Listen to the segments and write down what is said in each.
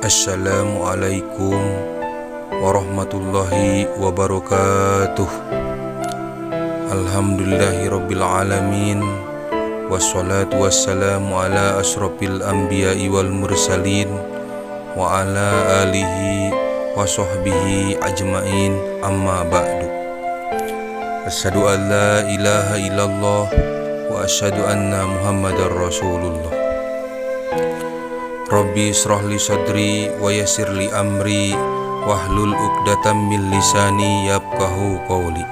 Assalamualaikum warahmatullahi wabarakatuh. Alhamdulillahirabbil alamin. Wassalatu wassalamu ala asyrafil anbiya'i wal mursalin wa ala alihi wa sahbihi ajmain, amma ba'du. Asyhadu an la ilaha illallah wa asyhadu anna Muhammadar Rasulullah. Rabbi israh li sadri wa yassir li amri wahlul 'uqdatam min lisani yafqahu qawli.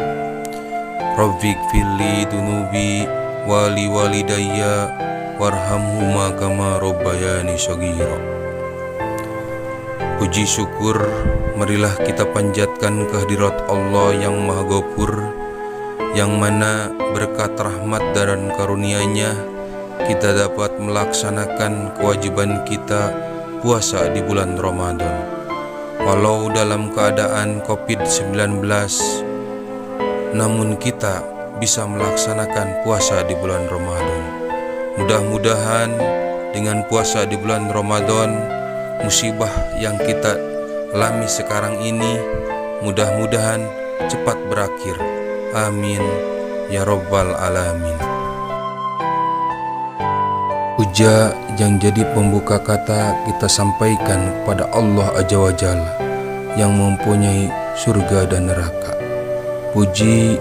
Rabbi ighfirli dunubi wa li walidayya warhamhuma kama rabbayani shaghira. Puji syukur marilah kita panjatkan kehadirat Allah yang Maha Ghafur, yang mana berkat rahmat dan karunia-Nya kita dapat melaksanakan kewajiban kita puasa di bulan Ramadan. Walau dalam keadaan COVID-19, namun kita bisa melaksanakan puasa di bulan Ramadan. Mudah-mudahan dengan puasa di bulan Ramadan, musibah yang kita alami sekarang ini mudah-mudahan cepat berakhir. Amin ya Rabbal Alamin. Puja yang jadi pembuka kata kita sampaikan kepada Allah Azza wa Jalla yang mempunyai surga dan neraka. Puji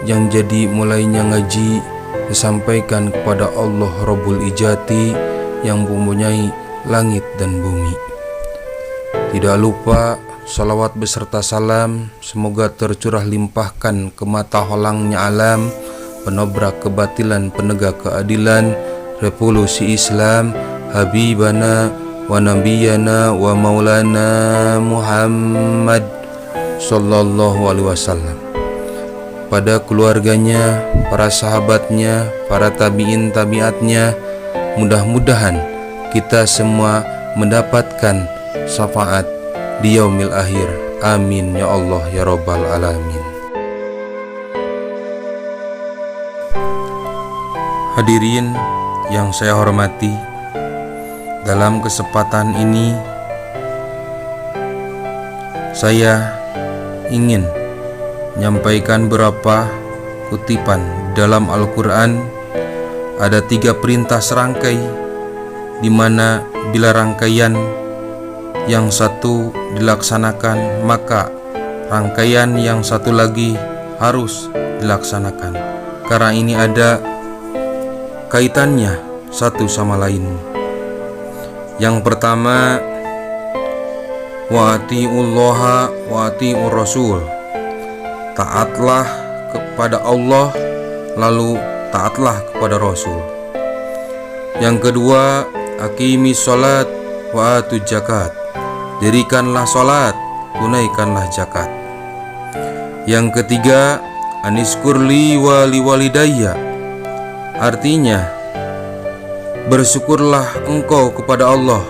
yang jadi mulainya ngaji disampaikan kepada Allah Rabbul Ijati yang mempunyai langit dan bumi. Tidak lupa salawat beserta salam semoga tercurah limpahkan ke mata holangnya alam, penobrak kebatilan, penegak keadilan, revolusi Islam, Habibana wa Nabiyana wa Maulana Muhammad sallallahu alaihi wasallam, pada keluarganya, para sahabatnya, para tabi'in tabi'atnya. Mudah-mudahan kita semua mendapatkan syafaat di yaumil akhir. Amin ya Allah ya Rabbal Alamin. Hadirin yang saya hormati, dalam kesempatan ini saya ingin menyampaikan beberapa kutipan dalam Al-Quran. Ada 3 perintah serangkai, di mana bila rangkaian yang satu dilaksanakan, maka rangkaian yang satu lagi harus dilaksanakan, karena ini ada kaitannya satu sama lain. Yang pertama, wa atiullaha wa atiur rasul, taatlah kepada Allah lalu taatlah kepada Rasul. Yang kedua, aqimis sholat wa atuz zakat, dirikanlah sholat, tunaikanlah zakat. Yang ketiga, aniskurli wa liwalidayya, artinya bersyukurlah engkau kepada Allah,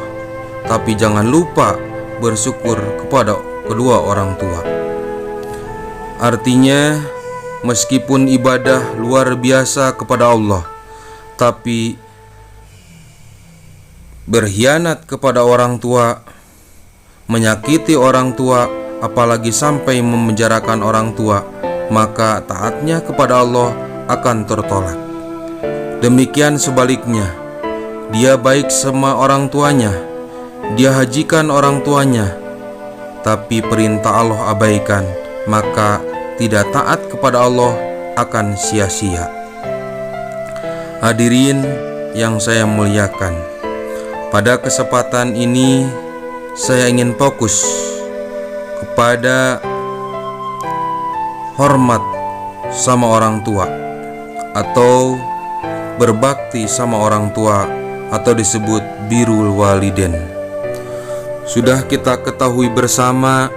tapi jangan lupa bersyukur kepada kedua orang tua. Artinya meskipun ibadah luar biasa kepada Allah, tapi berkhianat kepada orang tua, menyakiti orang tua, apalagi sampai memenjarakan orang tua, maka taatnya kepada Allah akan tertolak. Demikian sebaliknya, dia baik sama orang tuanya, dia hajikan orang tuanya, tapi perintah Allah abaikan, maka tidak taat kepada Allah akan sia-sia. Hadirin yang saya muliakan, pada kesempatan ini saya ingin fokus kepada hormat sama orang tua atau berbakti sama orang tua, atau disebut birrul walidain. Sudah kita ketahui bersama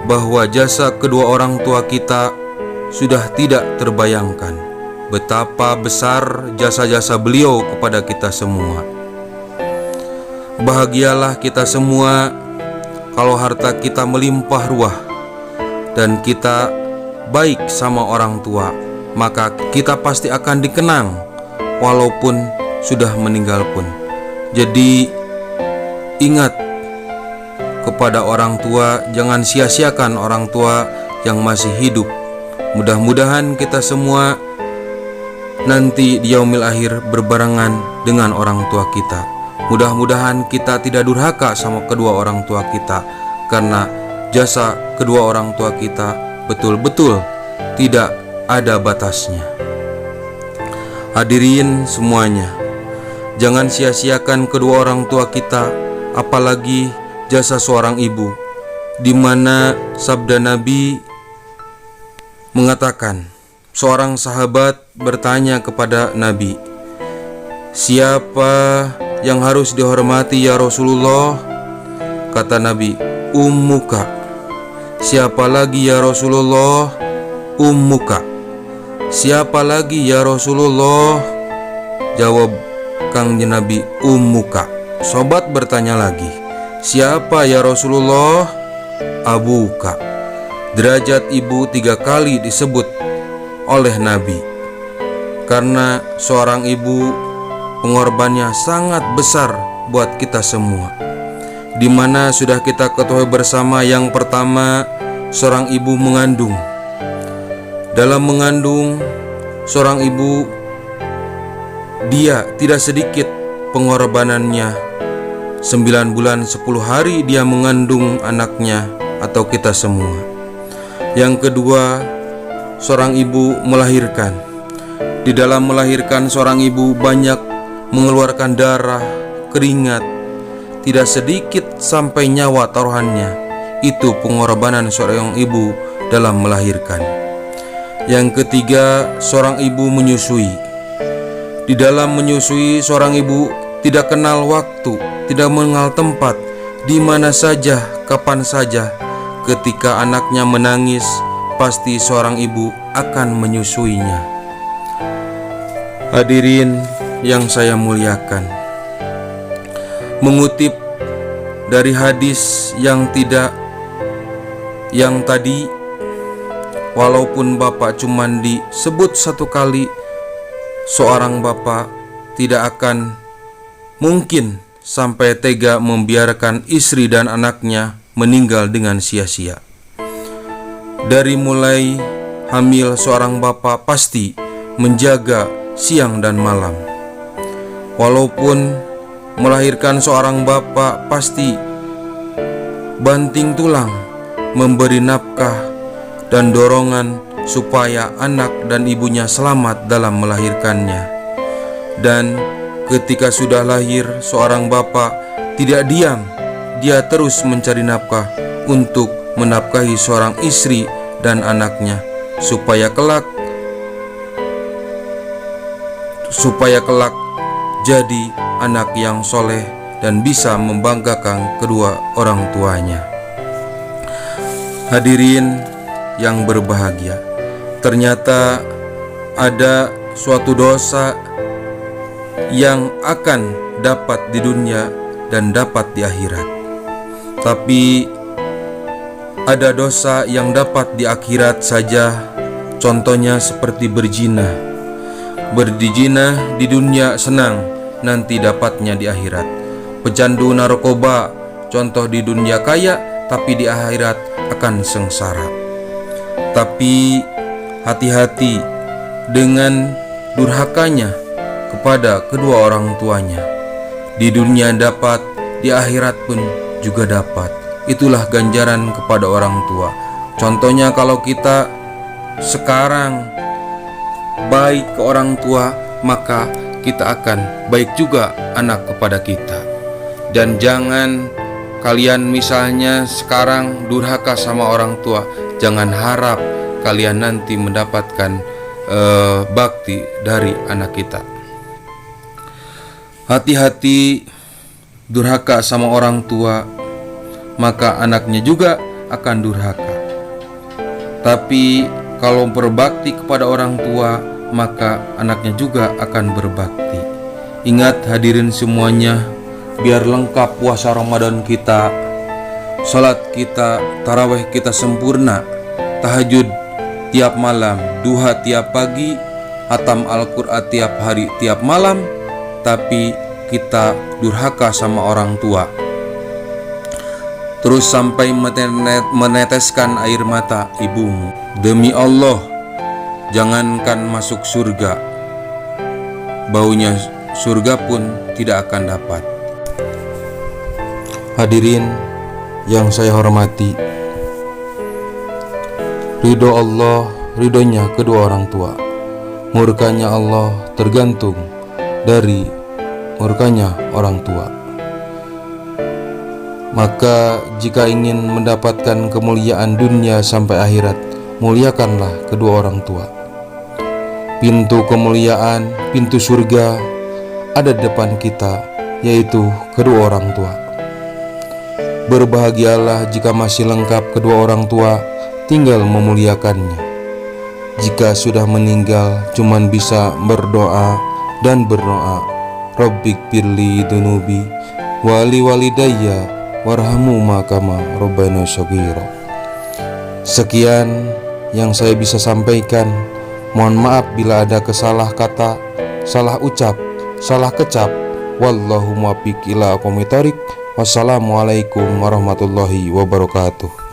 bahwa jasa kedua orang tua kita sudah tidak terbayangkan betapa besar jasa-jasa beliau kepada kita semua. Bahagialah kita semua kalau harta kita melimpah ruah dan kita baik sama orang tua, maka kita pasti akan dikenang walaupun sudah meninggal pun. Jadi ingat kepada orang tua, jangan sia-siakan orang tua yang masih hidup. Mudah-mudahan kita semua nanti di yaumil akhir berbarengan dengan orang tua kita. Mudah-mudahan kita tidak durhaka sama kedua orang tua kita, karena jasa kedua orang tua kita betul-betul tidak ada batasnya. Hadirin semuanya, jangan sia-siakan kedua orang tua kita, apalagi jasa seorang ibu, di mana sabda Nabi mengatakan, seorang sahabat bertanya kepada Nabi, "Siapa yang harus dihormati ya Rasulullah?" Kata Nabi, "Ummuka." "Siapa lagi ya Rasulullah?" "Ummuka." "Siapa lagi ya Rasulullah?" Jawab Kangjeng Nabi, "Ummuka." Sobat bertanya lagi, "Siapa ya Rasulullah?" "Abuka." Derajat ibu 3 kali disebut oleh Nabi, karena seorang ibu pengorbanannya sangat besar buat kita semua, di mana sudah kita ketahui bersama. Yang pertama, seorang ibu mengandung. Dalam mengandung seorang ibu, dia tidak sedikit pengorbanannya. 9 bulan 10 hari dia mengandung anaknya atau kita semua. Yang kedua, seorang ibu melahirkan. Di dalam melahirkan, seorang ibu banyak mengeluarkan darah, keringat, tidak sedikit sampai nyawa taruhannya. Itu pengorbanan seorang ibu dalam melahirkan. Yang ketiga, seorang ibu menyusui. Di dalam menyusui, seorang ibu tidak kenal waktu, tidak mengenal tempat, di mana saja, kapan saja. Ketika anaknya menangis, pasti seorang ibu akan menyusuinya. Hadirin yang saya muliakan, mengutip dari hadis yang tadi, walaupun bapak cuman disebut 1 kali, seorang bapak tidak akan mungkin sampai tega membiarkan istri dan anaknya meninggal dengan sia-sia. Dari mulai hamil, seorang bapak pasti menjaga siang dan malam. Walaupun melahirkan, seorang bapak pasti banting tulang memberi nafkah dan dorongan supaya anak dan ibunya selamat dalam melahirkannya. Dan ketika sudah lahir, seorang bapak tidak diam, dia terus mencari nafkah untuk menafkahi seorang istri dan anaknya, supaya kelak jadi anak yang soleh dan bisa membanggakan kedua orang tuanya. Hadirin yang berbahagia, ternyata ada suatu dosa yang akan dapat di dunia dan dapat di akhirat. Tapi ada dosa yang dapat di akhirat saja. Contohnya seperti berzina. Berzina di dunia senang, nanti dapatnya di akhirat. Pecandu narkoba, contoh di dunia kaya, tapi di akhirat akan sengsara. Tapi hati-hati dengan durhakanya kepada kedua orang tuanya. Di dunia dapat, di akhirat pun juga dapat. Itulah ganjaran kepada orang tua. Contohnya, kalau kita sekarang baik ke orang tua, maka kita akan baik juga anak kepada kita. Dan jangan kalian misalnya sekarang durhaka sama orang tua, jangan harap kalian nanti mendapatkan bakti dari anak kita. Hati-hati durhaka sama orang tua, maka anaknya juga akan durhaka. Tapi kalau berbakti kepada orang tua, maka anaknya juga akan berbakti. Ingat hadirin semuanya, biar lengkap puasa Ramadan kita, salat kita, tarawih kita sempurna, tahajud tiap malam, duha tiap pagi, hatam Al-Quran tiap hari tiap malam, tapi kita durhaka sama orang tua. terus sampai meneteskan air mata ibumu. Demi Allah, jangankan masuk surga, baunya surga pun tidak akan dapat. Hadirin yang saya hormati, ridho Allah, ridhonya kedua orang tua. Murkanya Allah tergantung dari murkanya orang tua. Maka jika ingin mendapatkan kemuliaan dunia sampai akhirat, muliakanlah kedua orang tua. Pintu kemuliaan, pintu surga ada di depan kita, yaitu kedua orang tua. Berbahagialah jika masih lengkap kedua orang tua, tinggal memuliakannya. Jika sudah meninggal, cuman bisa berdoa dan berdoa, Rabbik firli dunubi wali walidayya warhamhuma kama rabbana shaghira. Sekian yang saya bisa sampaikan. Mohon maaf bila ada kesalah kata, salah ucap, salah kecap. Wallahu muwaffiq ila aqwamit thoriq. Wassalamualaikum warahmatullahi wabarakatuh.